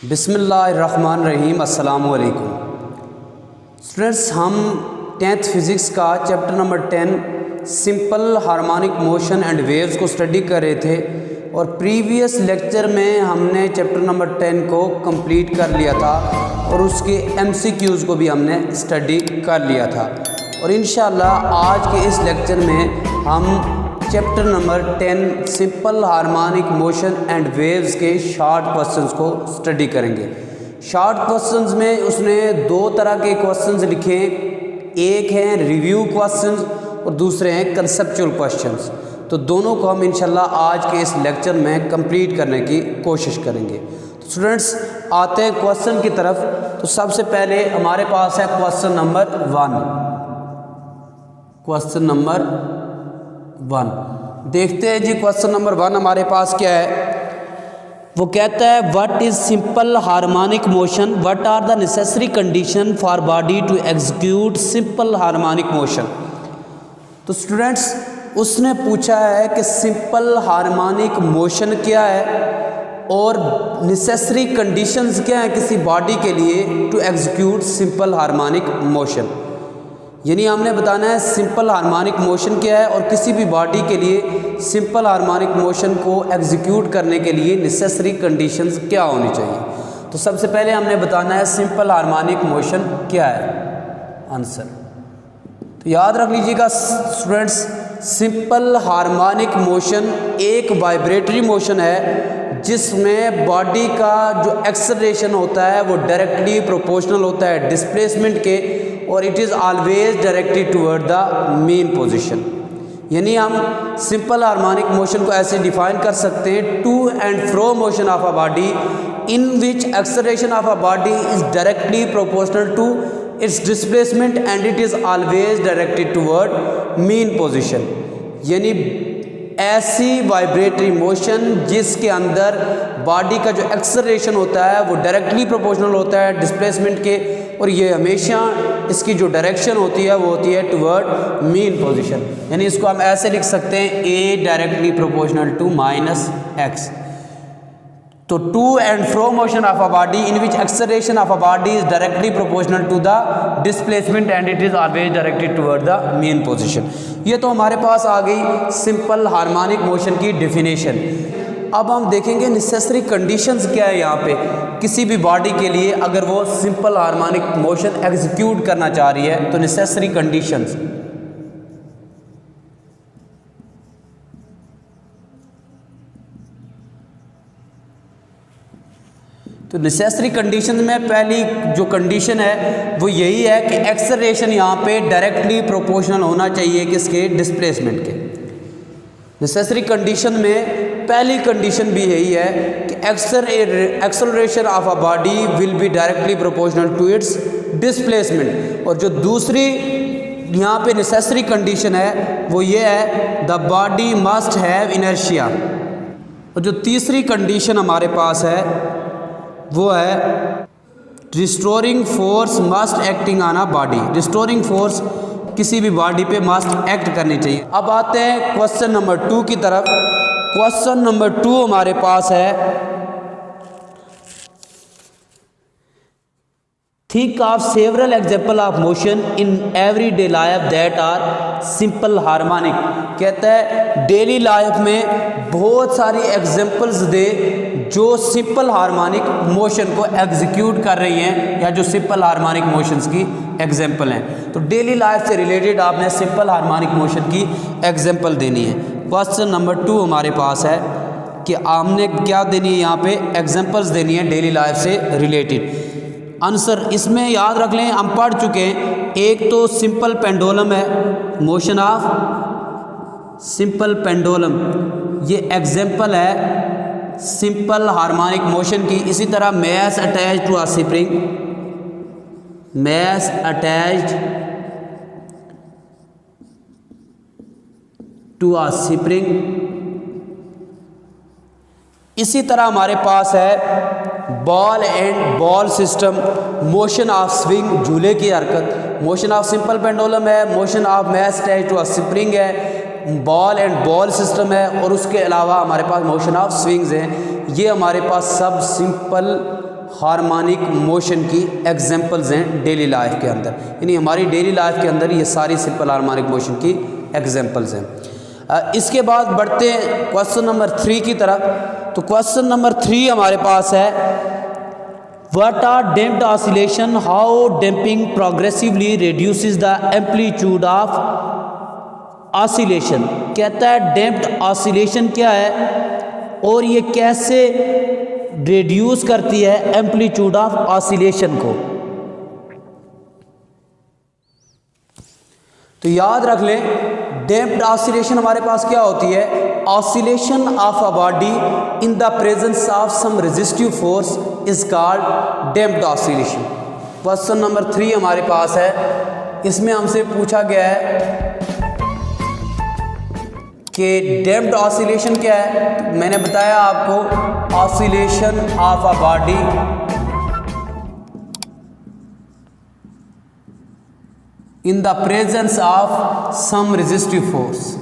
बिस्मिल्लाहिर्रहमानिर्रहीम अस्सलामु अलैकुम स्टूडेंट्स, हम 10th फिज़िक्स का chapter number 10 simple harmonic motion and waves को स्टडी कर रहे थे और प्रीवियस लेक्चर में हमने चैप्टर नंबर 10 को कंप्लीट कर लिया था और उसके MCQs को भी हमने स्टडी कर लिया था। और इंशाअल्लाह आज के इस लेक्चर में हम chapter number 10 simple harmonic motion and waves के शॉर्ट क्वेश्चंस को स्टडी करेंगे। शॉर्ट क्वेश्चंस में उसने दो तरह के क्वेश्चंस लिखे, एक हैं रिव्यू क्वेश्चंस और दूसरे हैं कंसेप्चुअल क्वेश्चंस। तो दोनों को हम इंशाल्लाह आज के इस लेक्चर में कंप्लीट करने की कोशिश करेंगे। तो स्टूडेंट्स आते हैं क्वेश्चन की तरफ। तो सबसे पहले हमारे पास है क्वेश्चन नंबर 1। क्वेश्चन नंबर 1 देखते हैं जी। क्वेश्चन नंबर 1 हमारे पास क्या है, वो कहता है what is simple harmonic motion, what are the necessary condition for body to execute simple harmonic motion. तो स्टूडेंट्स उसने पूछा है कि सिंपल हार्मोनिक मोशन क्या है और नेसेसरी कंडीशंस क्या है किसी बॉडी के लिए to execute simple harmonic motion. यानी हमने बताना है सिंपल हार्मोनिक मोशन क्या है और किसी भी बॉडी के लिए सिंपल हार्मोनिक मोशन को एग्जीक्यूट करने के लिए नेसेसरी कंडीशंस क्या होनी चाहिए। तो सबसे पहले हमने बताना है सिंपल हार्मोनिक मोशन क्या है। आंसर तो याद रख लीजिएगा स्टूडेंट्स, सिंपल हार्मोनिक मोशन एक वाइब्रेटरी मोशन है जिसमें बॉडी का जो एक्सेलरेशन होता है वो डायरेक्टली प्रोपोर्शनल होता है डिस्प्लेसमेंट के और it is always directed toward the mean position. यानी हम सिंपल हार्मोनिक मोशन को ऐसे डिफाइन कर सकते हैं, to and fro motion of a body in which acceleration of a body is directly proportional to its displacement and it is always directed toward mean position. यानी ऐसी vibratory motion जिसके अंदर body का जो acceleration होता है वो directly proportional होता है डिस्प्लेसमेंट के और ये हमेशा इसकी जो डायरेक्शन होती है वो होती है टुवर्ड मेन पोजीशन। यानी इसको हम ऐसे लिख सकते हैं A directly proportional to -x। तो to and fro motion of a body in which acceleration of a body is directly proportional to the displacement and it is always directed toward the mean position. ये तो हमारे पास आ गई simple harmonic motion की definition. अब हम देखेंगे नेसेसरी कंडीशंस क्या है यहाँ पे किसी भी बॉडी के लिए अगर वो सिंपल हार्मोनिक मोशन एग्जीक्यूट करना चाह रही है। तो नेसेसरी कंडीशंस तो नेसेसरी कंडीशन में पहली जो कंडीशन है वो यही है कि एक्सेलरेशन यहाँ पे डायरेक्टली प्रोपोर्शनल होना चाहिए किसके, डिस्प्लेसमेंट के। नेसेसरी कंडीशन में पहली कंडीशन भी यही है कि acceleration of a body will be directly proportional to its displacement. और जो दूसरी यहाँ पे नेसेसरी कंडीशन है वो ये है the body must have inertia. और जो तीसरी कंडीशन हमारे पास है वो है restoring force must acting on a body. Restoring force किसी भी बॉडी पे मस्ट एक्ट करनी चाहिए। अब आते हैं क्वेश्चन नंबर 2 की तरफ। क्वेश्चन नंबर 2 हमारे पास है think of several example of motion in everyday life that are simple harmonic. कहता है डेली लाइफ में बहुत सारी एग्जाम्पल्स दे जो सिंपल हार्मोनिक मोशन को एग्जीक्यूट कर रही हैं या जो सिंपल हार्मोनिक मोशंस की एग्जाम्पल हैं। तो डेली लाइफ से रिलेटेड आपने सिंपल हार्मोनिक मोशन की एग्जाम्पल देनी है। क्वेश्चन नंबर 2 हमारे पास है कि हमने क्या देनी है, यहाँ पे एग्जाम्पल्स देनी है डेली लाइफ से रिलेटेड। आंसर इसमें याद रख लें, हम पढ़ चुके हैं। एक तो सिंपल पेंडुलम है, मोशन ऑफ सिंपल पेंडुलम, ये एग्जाम्पल है सिंपल हार्मोनिक मोशन की। इसी तरह mass attached to a spring, mass attached to a spring. इसी तरह हमारे पास है ball and ball system, motion of swing, झूले की हरकत। मोशन ऑफ सिंपल पेंडुलम है, motion of mass attached to a spring है, बॉल एंड बॉल सिस्टम है और उसके अलावा हमारे पास मोशन ऑफ स्विंग्स हैं। ये हमारे पास सब सिंपल हार्मोनिक मोशन की एग्जांपल्स हैं डेली लाइफ के अंदर, यानी हमारी डेली लाइफ के अंदर ये सारी सिंपल हार्मोनिक मोशन की एग्जांपल्स हैं। इसके बाद बढ़ते हैं क्वेश्चन नंबर 3 की तरफ। तो क्वेश्चन नंबर 3 हमारे पास है, what are damped oscillation, how damping progressively reduces the amplitude of oscillation. कहता है डैम्प्ड ऑसिलेशन क्या है और ये कैसे रिड्यूस करती है एम्पलीट्यूड ऑफ ऑसिलेशन को। तो याद रख लें, डैम्प्ड ऑसिलेशन हमारे पास क्या होती है, oscillation of a body in the presence of some resistive force is called damped oscillation. Question number 3 हमारे पास है, इसमें हमसे पूछा गया है कि डैम्प्ड ऑसिलेशन क्या है। तो मैंने बताया आपको, oscillation of a body in the presence of some resistive force.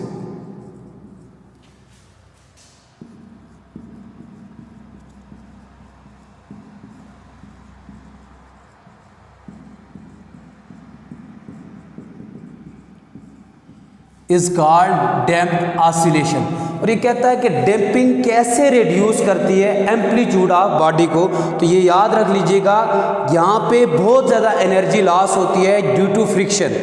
Is called damped oscillation. और ये कहता है कि डैम्पिंग कैसे रिड्यूस करती है एम्पलीट्यूड ऑफ बॉडी को। तो ये याद रख लीजिएगा, यहाँ पे बहुत ज़्यादा एनर्जी लॉस होती है ड्यू टू फ्रिक्शन।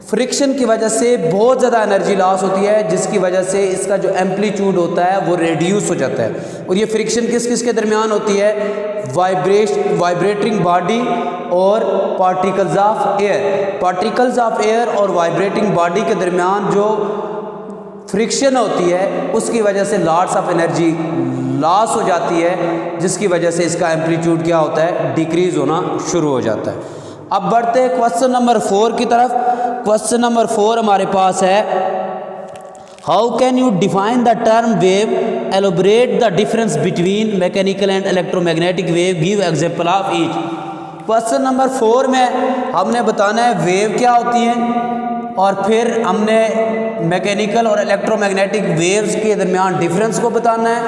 फ्रिक्शन की वजह से बहुत ज़्यादा एनर्जी लॉस होती है, जिसकी वजह से इसका जो एम्पलीट्यूड होता है वो रिड्यूस हो जाता है। और ये फ्रिक्शन किस किस के दरमियान होती है, वाइब्रेटिंग बॉडी और particles of air. Particles of air और वाइब्रेटिंग बॉडी के दरमियान जो फ्रिक्शन होती है उसकी वजह से लॉट्स ऑफ एनर्जी लॉस हो जाती है, जिसकी वजह से इसका एम्पलीट्यूड क्या होता है, डिक्रीज होना शुरू हो जाता है। अब बढ़ते हैं क्वेश्चन नंबर 4 की तरफ। क्वेश्चन नंबर 4 हमारे पास है, how can you define the term wave, elaborate the difference between mechanical and electromagnetic wave, give example of each. Question number 4 में हमने बताना है वेव क्या होती हैं और फिर हमने मैकेनिकल और इलेक्ट्रोमैग्नेटिक वेव्स के दरमियान डिफरेंस को बताना है,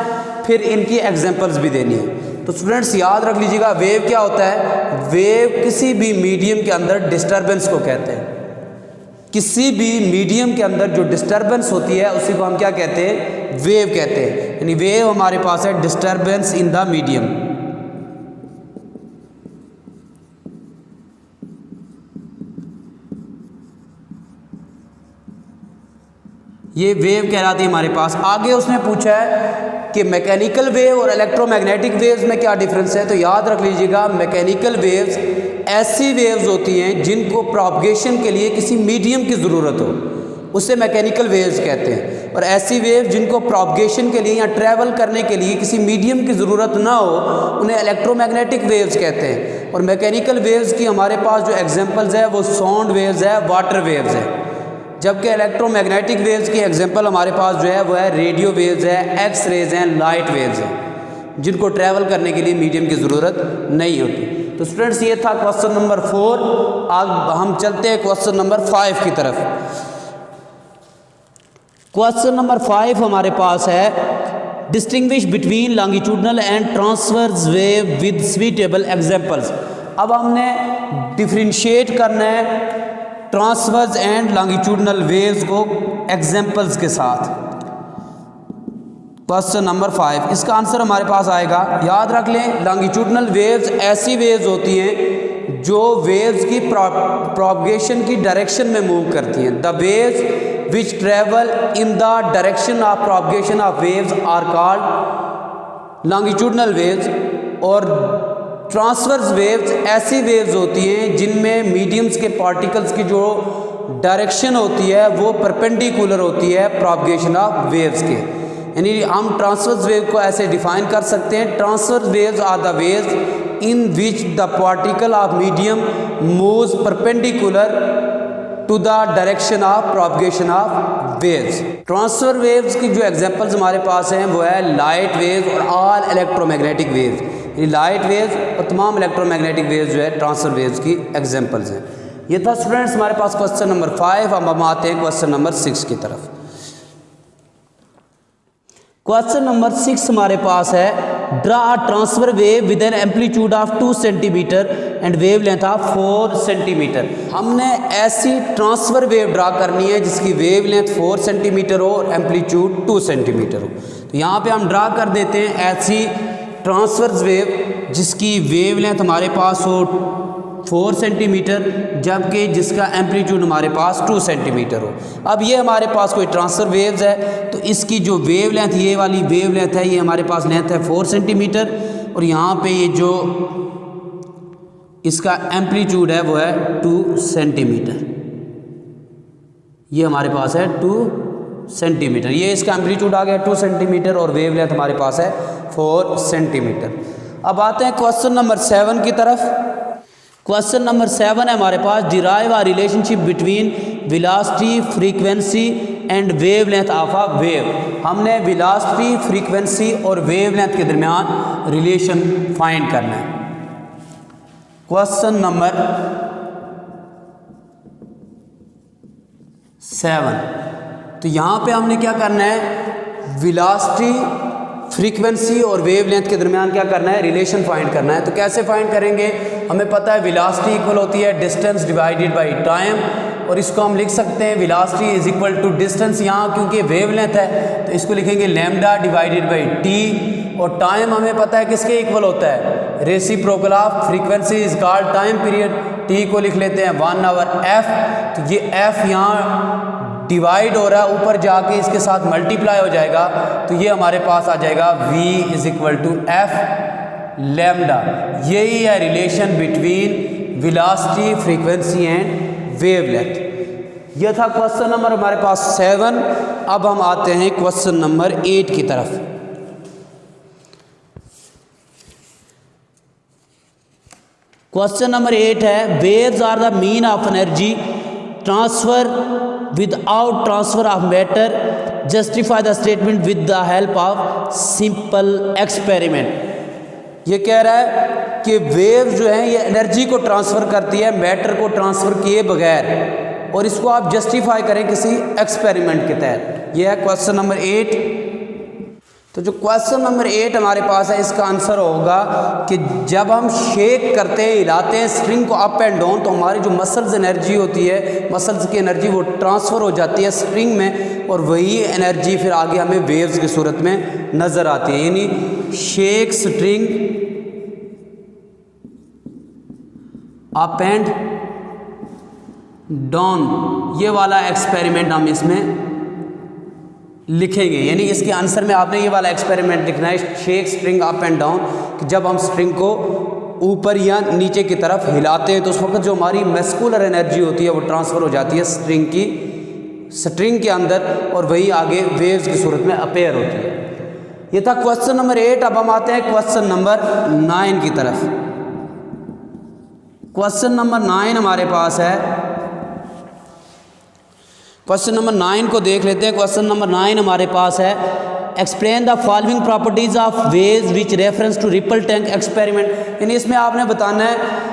फिर इनकी एग्जांपल्स भी देनी है। तो स्टूडेंट्स याद रख लीजिएगा, वेव क्या होता है, वेव किसी भी मीडियम के अंदर डिस्टर्बेंस को कहते हैं। किसी भी मीडियम के अंदर जो डिस्टर्बेंस होती है उसी को हम क्या कहते हैं, वेव कहते हैं। यानी वेव हमारे पास है डिस्टर्बेंस इन द मीडियम। ये वेव कहलाती है हमारे पास। आगे उसने पूछा है कि मैकेनिकल वेव और इलेक्ट्रोमैग्नेटिक वेव्स में क्या डिफरेंस है। तो याद रख लीजिएगा, मैकेनिकल वेव्स ऐसी वेव्स होती हैं जिनको प्रोपगेशन के लिए किसी मीडियम की ज़रूरत हो, उसे मैकेनिकल वेव्स कहते हैं। और ऐसी वेव्स जिनको प्रोपगेशन के लिए या ट्रैवल करने के लिए किसी मीडियम की ज़रूरत ना हो, उन्हें इलेक्ट्रोमैग्नेटिक वेव्स कहते हैं। और मैकेनिकल वेव्स की हमारे पास जो एग्जांपल्स है वो साउंड वेव्स है, वाटर वेव्स है। जबकि इलेक्ट्रोमैग्नेटिक वेव्स की एग्जांपल हमारे पास जो है वो है रेडियो वेव्स है, एक्स रेज हैं, लाइट वेव्स हैं, जिनको ट्रैवल करने के लिए मीडियम की ज़रूरत नहीं होती। तो स्टूडेंट्स ये था क्वेश्चन नंबर 4। अब हम चलते हैं क्वेश्चन नंबर 5 की तरफ। क्वेश्चन नंबर 5 हमारे पास है, distinguish between longitudinal and transverse wave with suitable examples. अब हमने डिफरेंशिएट करना है ट्रांसवर्स एंड लॉन्गिट्यूडनल वेव्स को एग्जांपल्स के साथ। क्वेश्चन नंबर 5, इसका आंसर हमारे पास आएगा, याद रख लें, लॉन्गिट्यूडनल वेव्स ऐसी वेव्स होती हैं जो वेव्स की प्रोपगेशन की डायरेक्शन में मूव करती हैं। The waves which travel in the direction of propagation of waves are called longitudinal waves. और ट्रांसवर्स वेव्स ऐसी वेव्स होती हैं जिनमें मीडियम्स के पार्टिकल्स की जो डायरेक्शन होती है वो परपेंडिकुलर होती है प्रोपगेशन ऑफ वेव्स के। यानी हम ट्रांसवर्स वेव को ऐसे डिफाइन कर सकते हैं, transverse waves are the waves in which the particle of medium moves perpendicular to the direction of propagation of waves. Transfer waves की जो एग्जांपल्स हमारे पास हैं वो है लाइट वेव्स और ऑल इलेक्ट्रोमैग्नेटिक वेव्स। यानी लाइट वेव्स और तमाम इलेक्ट्रोमैग्नेटिक वेव्स जो है ट्रांसफर वेव्स की एग्जांपल्स हैं। ये था स्टूडेंट्स हमारे पास क्वेश्चन नंबर 5। अब हम आते हैं क्वेश्चन नंबर 6 की तरफ। क्वेश्चन नंबर 6 हमारे पास है, draw a transfer wave with an amplitude of 2 centimetre and wave length of 4 centimetre. हमने ऐसी ट्रांसफर वेव ड्रा करनी है जिसकी वेव लेंथ 4 सेंटीमीटर हो और एम्पलीट्यूड 2 सेंटीमीटर हो। तो यहाँ पे हम ड्रा कर देते हैं ऐसी ट्रांसफर वेव जिसकी वेव लेंथ हमारे पास हो 4 सेंटीमीटर, जबकि जिसका एम्पलीट्यूड हमारे पास 2 सेंटीमीटर हो। अब ये हमारे पास कोई ट्रांसफर वेव्स है, तो इसकी जो वेव लेंथ, ये वाली वेव लेंथ है, ये हमारे पास लेंथ है 4 सेंटीमीटर, और यहाँ पे ये जो इसका एम्पलीट्यूड है वो है 2 सेंटीमीटर। ये हमारे पास है 2 सेंटीमीटर, ये इसका एम्पलीट्यूड आ गया 2 सेंटीमीटर और वेव लेंथ हमारे पास है 4 सेंटीमीटर। अब आते हैं क्वेश्चन नंबर 7 की तरफ। क्वेश्चन नंबर 7 है हमारे पास, derive a relationship between velocity, frequency and wave length of a wave. हमने वेलोसिटी, फ्रीक्वेंसी और वेव लेंथ के दरमियान रिलेशन फाइंड करना है। क्वेश्चन नंबर 7, तो यहाँ पे हमने क्या करना है, वेलोसिटी, फ्रीक्वेंसी और वेव लेंथ के दरमियान क्या करना है, रिलेशन फाइंड करना है। तो कैसे फाइंड करेंगे, हमें पता है वेलोसिटी इक्वल होती है डिस्टेंस डिवाइडेड बाय टाइम, और इसको हम लिख सकते हैं velocity is equal to distance, यहाँ क्योंकि वेव लेंथ है तो इसको लिखेंगे लैम्डा डिवाइडेड बाय टी, और टाइम हमें पता है किसके इक्वल होता है, reciprocal of frequency is called time period, T को लिख लेते हैं 1 आवर एफ। तो ये एफ यहाँ डिवाइड हो रहा है, ऊपर जाके इसके साथ मल्टीप्लाई हो जाएगा, तो ये हमारे पास आ जाएगा v is equal to F lambda. यही है relation between velocity, frequency and wave length. यह था क्वेश्चन नंबर हमारे पास 7। अब हम आते हैं क्वेश्चन नंबर 8 की तरफ। क्वेश्चन नंबर 8 है, waves are the mean of energy transfer without transfer of matter, justify the statement with the help of simple experiment. ये कह रहा है कि वेव जो है ये एनर्जी को ट्रांसफ़र करती है मैटर को ट्रांसफ़र किए बगैर, और इसको आप जस्टिफाई करें किसी एक्सपेरिमेंट के तहत। ये है क्वेश्चन नंबर 8। तो जो क्वेश्चन नंबर 8 हमारे पास है, इसका आंसर होगा कि जब हम शेक करते हैं, हिलाते हैं स्ट्रिंग को अप एंड डाउन, तो हमारी जो मसल्स एनर्जी होती है, मसल्स की एनर्जी वो ट्रांसफ़र हो जाती है स्ट्रिंग में, और वही एनर्जी फिर आगे हमें वेव्स की सूरत में नज़र आती है। यानी shake string up and down, ये वाला एक्सपेरिमेंट हम इसमें लिखेंगे। यानी इसके आंसर में आपने ये वाला एक्सपेरिमेंट लिखना है, shake string up and down, कि जब हम स्ट्रिंग को ऊपर या नीचे की तरफ हिलाते हैं तो उस वक्त जो हमारी मस्कुलर एनर्जी होती है वो ट्रांसफ़र हो जाती है स्ट्रिंग के अंदर, और वही आगे वेव्स की सूरत में अपेयर होती है। ये था क्वेश्चन नंबर 8। अब हम आते हैं क्वेश्चन नंबर 9 की तरफ। क्वेश्चन नंबर 9 हमारे पास है, क्वेश्चन नंबर 9 को देख लेते हैं। क्वेश्चन नंबर 9 हमारे पास है, explain the following properties of waves which reference to ripple tank experiment. यानी इसमें आपने बताना है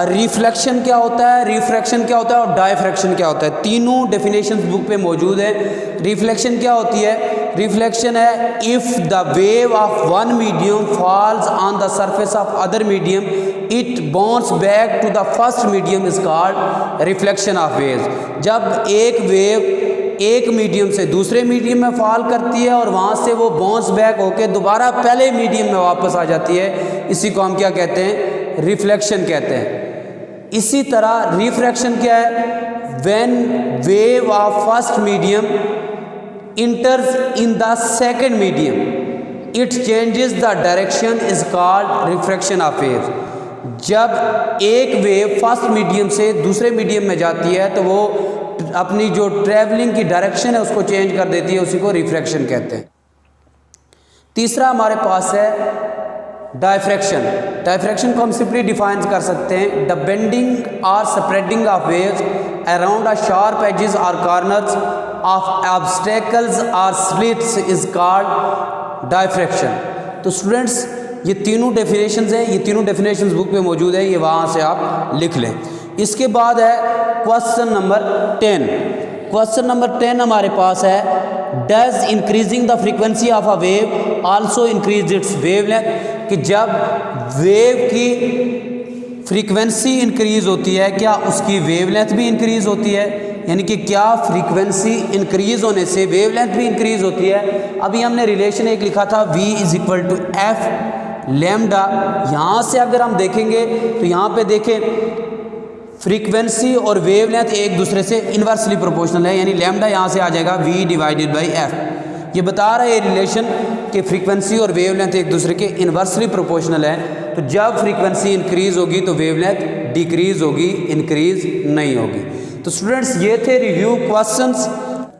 रिफ्लेक्शन क्या होता है, रिफ्रैक्शन क्या होता है और डायफ्रैक्शन क्या होता है। तीनों डेफिनेशंस बुक पे मौजूद है। रिफ्लेक्शन क्या होती है, रिफ्लेक्शन है if the wave of one medium falls on the surface of other medium it bounce back to the first medium is called reflection of waves. जब एक वेव एक मीडियम से दूसरे मीडियम में फॉल करती है और वहाँ से वो बाउंस बैक होकर दोबारा पहले मीडियम में वापस आ जाती है, इसी को हम क्या कहते हैं, रिफ्लेक्शन कहते हैं। इसी तरह रिफ्रैक्शन क्या है, when wave of first medium इंटर्स in the second medium it changes the direction is called refraction of waves. जब एक वेव फर्स्ट मीडियम से दूसरे मीडियम में जाती है तो वो अपनी जो ट्रैवलिंग की डायरेक्शन है उसको चेंज कर देती है, उसी को रिफ्रैक्शन कहते हैं। तीसरा हमारे पास है डायफ्रैक्शन। डायफ्रैक्शन को हम सिंपली डिफाइन कर सकते हैं, द बेंडिंग और spreading of waves around a sharp edges और कॉर्नर्स ऑफ ऑब्स्टेकल्स और स्लिट्स इज कॉल्ड डायफ्रैक्शन। तो स्टूडेंट्स ये तीनों डेफिनेशंस हैं, ये तीनों डेफिनेशंस बुक पे मौजूद है, ये वहाँ से आप लिख लें। इसके बाद है क्वेश्चन नंबर 10। क्वेश्चन नंबर 10 हमारे पास है, does increasing the frequency of a wave also increase its wavelength, कि जब वेव की फ्रीक्वेंसी इंक्रीज होती है क्या उसकी वेवलेंथ भी इंक्रीज होती है, यानी कि क्या फ्रीक्वेंसी इंक्रीज होने से वेवलेंथ भी इंक्रीज होती है। अभी हमने रिलेशन एक लिखा था V is equal to F lambda. यहाँ से अगर हम देखेंगे तो यहाँ पे देखें फ्रीक्वेंसी और वेवलेंथ एक दूसरे से इन्वर्सली प्रोपोर्शनल है, यानी लैम्डा यहाँ से आ जाएगा V डिवाइडेड बाई एफ। ये बता रहा है ये रिलेशन कि फ्रीक्वेंसी और वेवलेंथ एक दूसरे के इन्वर्सली प्रोपोर्शनल है। तो जब फ्रीक्वेंसी इंक्रीज होगी तो वेवलेंथ डिक्रीज होगी, इंक्रीज नहीं होगी। तो स्टूडेंट्स ये थे रिव्यू क्वेश्चंस।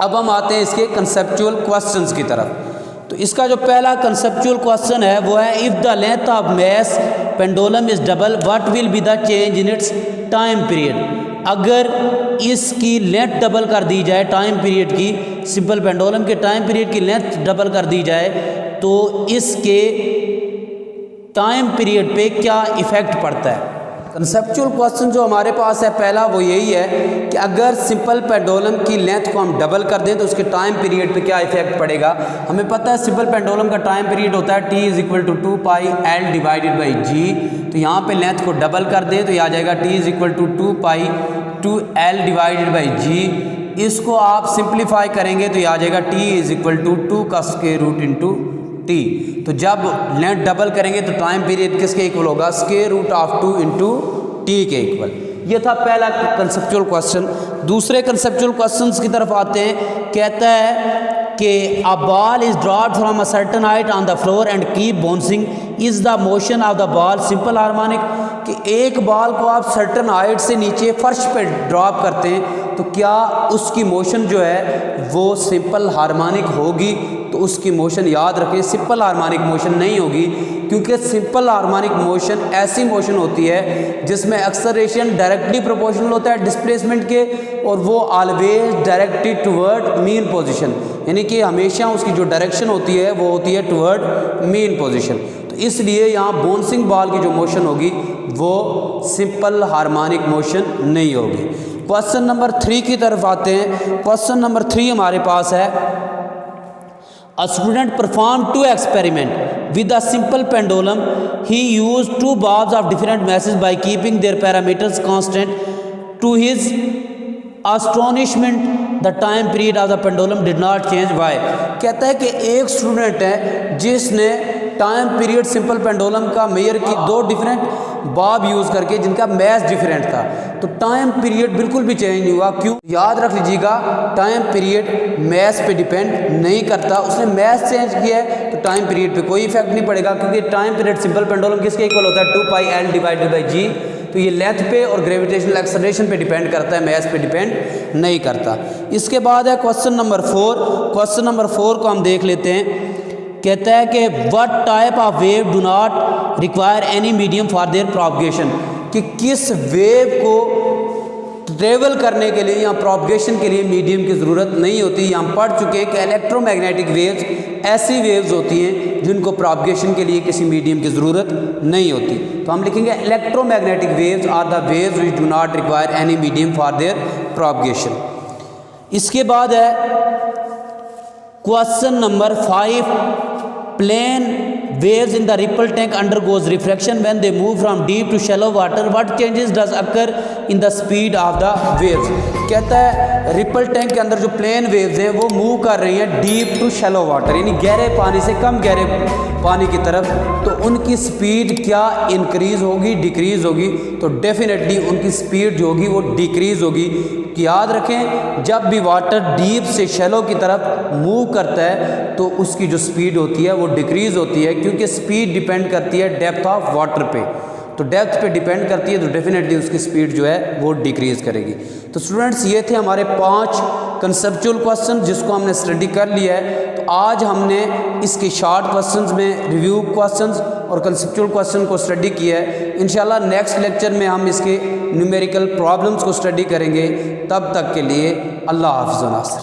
अब हम आते हैं इसके कंसेप्चुअल क्वेश्चंस की तरफ। तो इसका जो पहला कंसेप्चुअल क्वेश्चन है वो है if the length of mass pendulum is double what will be the change in its time period. अगर इसकी लेंथ डबल कर दी जाए टाइम पीरियड की, सिंपल पेंडुलम के टाइम पीरियड की लेंथ डबल कर दी जाए तो इसके टाइम पीरियड पे क्या इफ़ेक्ट पड़ता है। कंसेप्चुअल क्वेश्चन जो हमारे पास है पहला वो यही है कि अगर सिंपल पेंडुलम की लेंथ को हम डबल कर दें तो उसके टाइम पीरियड पे क्या इफेक्ट पड़ेगा। हमें पता है सिंपल पेंडुलम का टाइम पीरियड होता है t is equal to 2 pi l divided by g. तो यहाँ पे लेंथ को डबल कर दें तो ये आ जाएगा t is equal to 2 pi 2 l divided by g. इसको आप सिंप्लीफाई करेंगे तो ये आ जाएगा t इज इक्वल टू 2 का स्क्वायर रूट इंटू टी। तो जब लेंथ डबल करेंगे तो टाइम पीरियड किसके इक्वल होगा, square root of 2 into T के इक्वल। ये था पहला कंसेप्चुअल क्वेश्चन। दूसरे कंसेप्चुअल क्वेश्चंस की तरफ आते हैं। कहता है कि a ball is dropped from a certain height on the floor and keep bouncing, is the motion of the ball simple harmonic. कि एक बॉल को आप सर्टेन हाइट से नीचे फर्श पे ड्रॉप करते हैं तो क्या उसकी मोशन जो है वो सिंपल हार्मोनिक होगी। तो उसकी मोशन याद रखें सिंपल हार्मोनिक मोशन नहीं होगी, क्योंकि सिंपल हार्मोनिक मोशन ऐसी मोशन होती है जिसमें एक्सेलरेशन डायरेक्टली प्रोपोर्शनल होता है डिस्प्लेसमेंट के, और वो always directed toward mean position, यानी कि हमेशा उसकी जो डायरेक्शन होती है वो होती है टुवर्ड मीन पोजीशन। तो इसलिए यहाँ बाउंसिंग बॉल की जो मोशन होगी वो सिंपल हार्मोनिक मोशन नहीं होगी। क्वेश्चन नंबर 3 की तरफ आते हैं। क्वेश्चन नंबर 3 हमारे पास है A student performed 2 experiments with a simple pendulum. He used 2 bobs of different masses by keeping their parameters constant. To his astonishment, the time period of the pendulum did not change. Why? कहता है कि एक student है जिसने time period simple pendulum का major की 2 different Bob use करके जिनका मैथ डिफरेंट था, तो टाइम पीरियड बिल्कुल भी चेंज नहीं हुआ। क्यों? याद रख लीजिएगा, टाइम पीरियड मैथ पे डिपेंड नहीं करता। उसने मैथ चेंज किया है तो टाइम पीरियड पे कोई इफेक्ट नहीं पड़ेगा, क्योंकि टाइम पीरियड सिंपल पेंडुलम किसके इक्वल होता है 2 pi l divided by g. तो ये लेंथ पे और ग्रेविटेशनल एक्सेलरेशन पे डिपेंड करता है, मैथ पे डिपेंड नहीं करता। इसके बाद है क्वेश्चन नंबर 4। क्वेश्चन नंबर 4 को हम देख लेते हैं। कहता है कि what type of wave do not require any medium for their propagation, कि किस वेव को ट्रेवल करने के लिए या प्रोपगेशन के लिए मीडियम की ज़रूरत नहीं होती। हम पढ़ चुके हैं कि इलेक्ट्रोमैग्नेटिक वेव्स ऐसी वेव्स होती हैं जिनको प्रोपगेशन के लिए किसी मीडियम की ज़रूरत नहीं होती। तो हम लिखेंगे electromagnetic waves are the waves which do not require any medium for their propagation. इसके बाद है question number 5। Plane waves in the ripple tank undergoes refraction when they move from deep to shallow water. What changes does occur in the speed of the waves? कहता है ripple tank के अंदर जो plane waves हैं वो move कर रही हैं डीप टू शैलो वाटर, यानी गहरे पानी से कम गहरे पानी की तरफ। तो उनकी स्पीड क्या इंक्रीज होगी, डिक्रीज होगी? तो डेफिनेटली उनकी स्पीड जो होगी वो डिक्रीज होगी। याद रखें, जब भी वाटर डीप से शैलो की तरफ मूव करता है तो उसकी जो स्पीड होती है वो डिक्रीज होती है, क्योंकि स्पीड डिपेंड करती है डेप्थ ऑफ वाटर पे। तो डेप्थ पे डिपेंड करती है तो डेफिनेटली उसकी स्पीड जो है वो डिक्रीज़ करेगी। तो स्टूडेंट्स, ये थे हमारे 5 कंसेप्चुअल क्वेश्चन जिसको हमने स्टडी कर लिया है। तो आज हमने इसके शॉर्ट क्वेश्चंस में रिव्यू क्वेश्चंस और कंसेप्चुअल क्वेश्चन को स्टडी किया है। इंशाल्लाह नेक्स्ट लेक्चर में हम इसके न्यूमेरिकल प्रॉब्लम्स को स्टडी करेंगे। तब तक के लिए अल्लाह हाफ़िज़।